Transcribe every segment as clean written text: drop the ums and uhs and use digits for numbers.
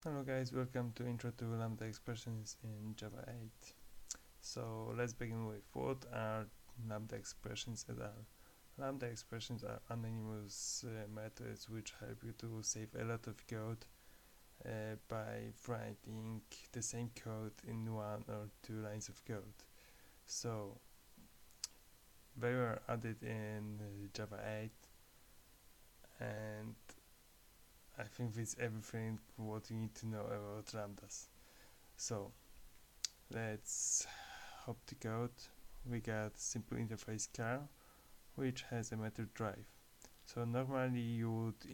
Hello guys, welcome to Intro to Lambda Expressions in Java 8. So let's begin with what are Lambda expressions at all. Lambda expressions are anonymous methods which help you to save a lot of code by writing the same code in one or two lines of code. So they were added in Java 8, and I think this is everything what you need to know about lambdas. So let's hop the code. We got simple interface car, which has a method drive. So normally you would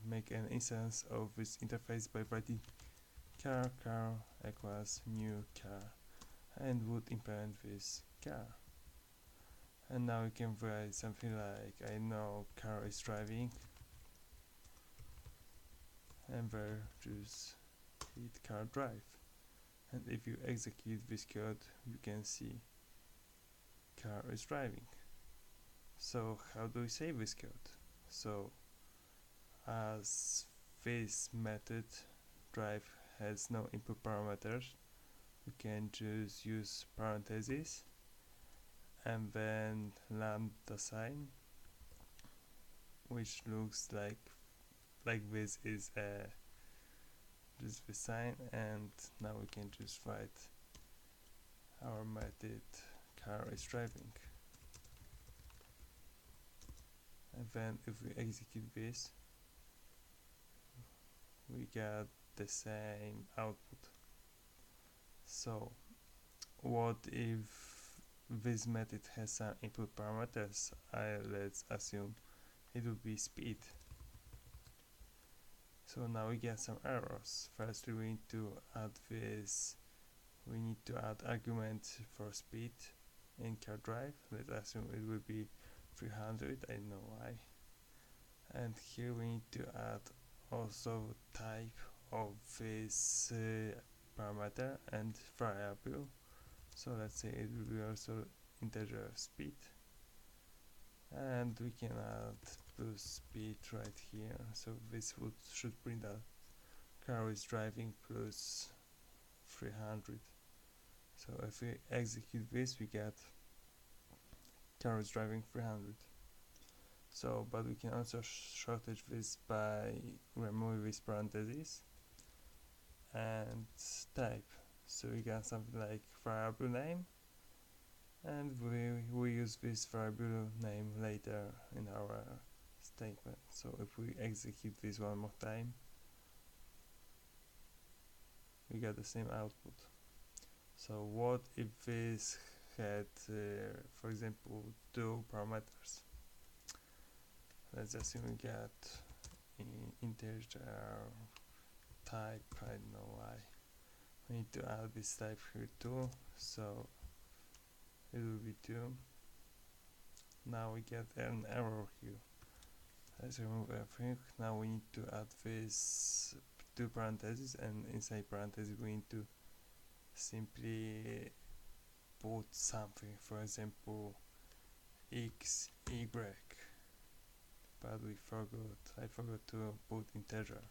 make an instance of this interface by writing car equals new car and would implement this car. And now we can write something like, I know car is driving, and there just hit car drive. And if you execute this code, you can see car is driving. So how do we save this code? So as this method drive has no input parameters, we can just use parentheses and then lambda sign, which looks like this is just the sign, and now we can just write our method car is driving. And then if we execute this, we get the same output. So what if this method has some input parameters? Let's assume it will be speed. So now we get some errors. Firstly, we need to add argument for speed in car drive. Let's assume it will be 300, I don't know why. And here we need to add also type of this parameter and variable. So let's say it will be also integer speed, and we can add plus speed right here. So this should print out car is driving plus 300. So if we execute this, we get car is driving 300. So, but we can also shortage this by removing these parentheses and type. So we got something like variable name, and we use this variable name later in our statement. So if we execute this one more time, we get the same output. So what if this had, for example, two parameters? Let's assume we get integer type, I don't know why. We need to add this type here too, so it will be 2. Now we get an error here. Let's remove everything. Now we need to add this 2 parentheses, and inside parentheses we need to simply put something, for example x, y, but I forgot to put integer.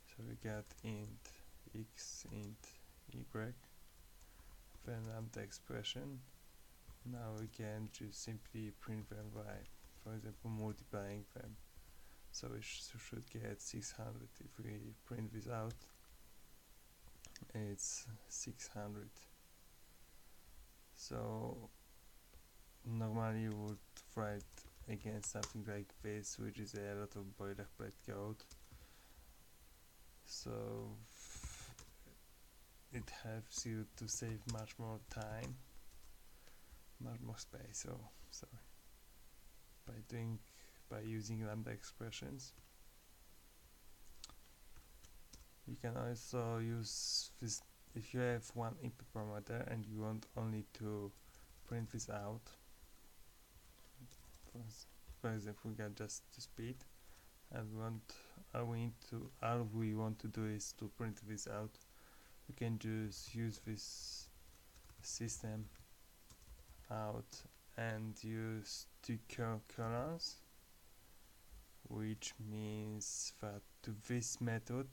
So we get int x, int y, then lambda expression. Now we can just simply print them by, for example, multiplying them. So we should get 600. If we print this out, it's 600. So normally you would write again something like this, which is a lot of boilerplate code. So it helps you to save much more time, much more space. So sorry, by using lambda expressions. You can also use this if you have one input parameter and you want only to print this out. For example, we got just the speed, and all we want to do is to print this out. We can just use this system out and use 2 colons, which means that to this method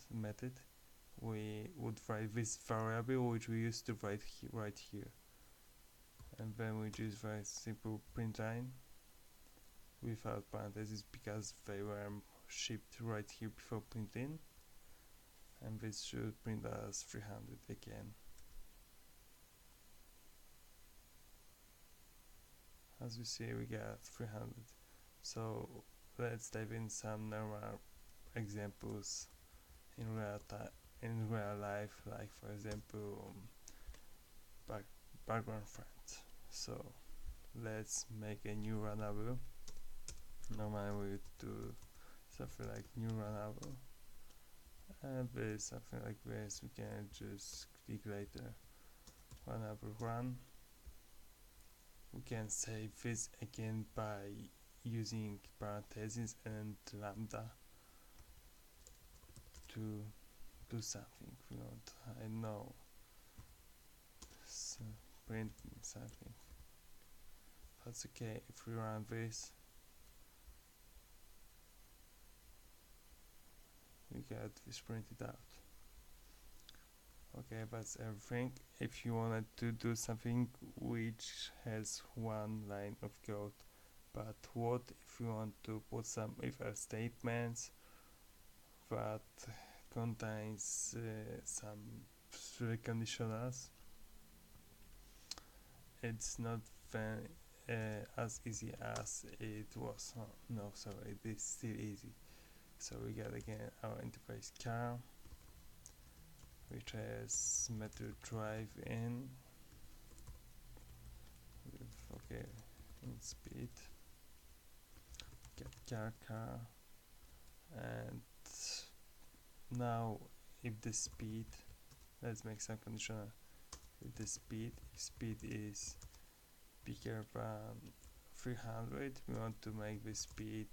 we would write this variable which we used to write right here, and then we just write simple print line without parentheses because they were shipped right here before printing, and this should print us 300 again. As we see, we got 300. So let's dive in some normal examples in real life, like for example background friend. So let's make a new runnable. Normally we would do something like new runnable, and with something like this we can just click later runnable run. We can save this again by using parentheses and lambda to do something we want. I know, so printing something. That's okay. If we run this, we get this printed out. Okay, that's everything. If you wanted to do something which has one line of code, but what if you want to put some if-else statements that contains some conditionals? It's not as easy as it was. Oh, no, sorry, it is still easy. So we got again our interface car, which has method drive in with in speed, get car, and now if the speed, let's make some conditional. If the speed is bigger than 300, we want to make the speed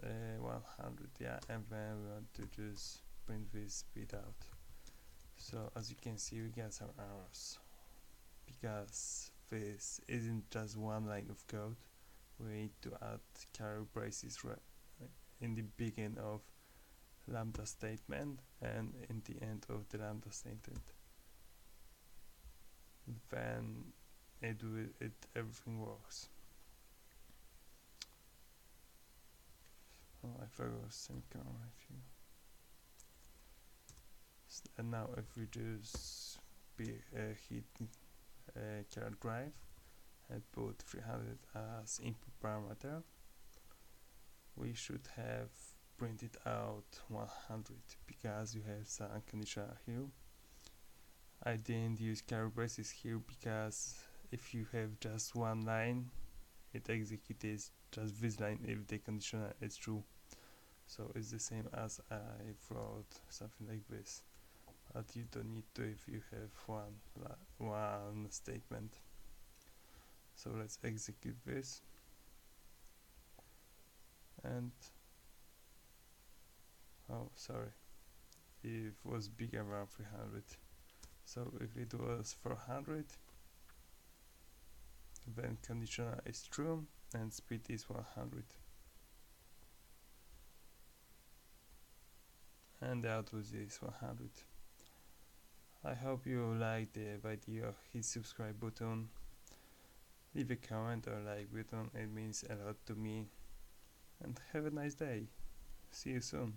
100, yeah, and then we want to just print this speed out. So as you can see, we get some errors because this isn't just one line of code. We need to add curly braces in the beginning of lambda statement and in the end of the lambda statement. Then everything works. Oh, I forgot semicolon right here. And now if we just hit current drive and put 300 as input parameter, we should have printed out 100 because you have some condition here. I didn't use curly braces here because if you have just one line, it executes just this line if the condition is true. So it's the same as I wrote something like this, but you don't need to if you have one statement. So let's execute this, and oh sorry, it was bigger than 300. So if it was 400, then conditional is true and speed is 100. And the output is 100. I hope you liked the video. Hit subscribe button, leave a comment or like button, it means a lot to me, and have a nice day. See you soon.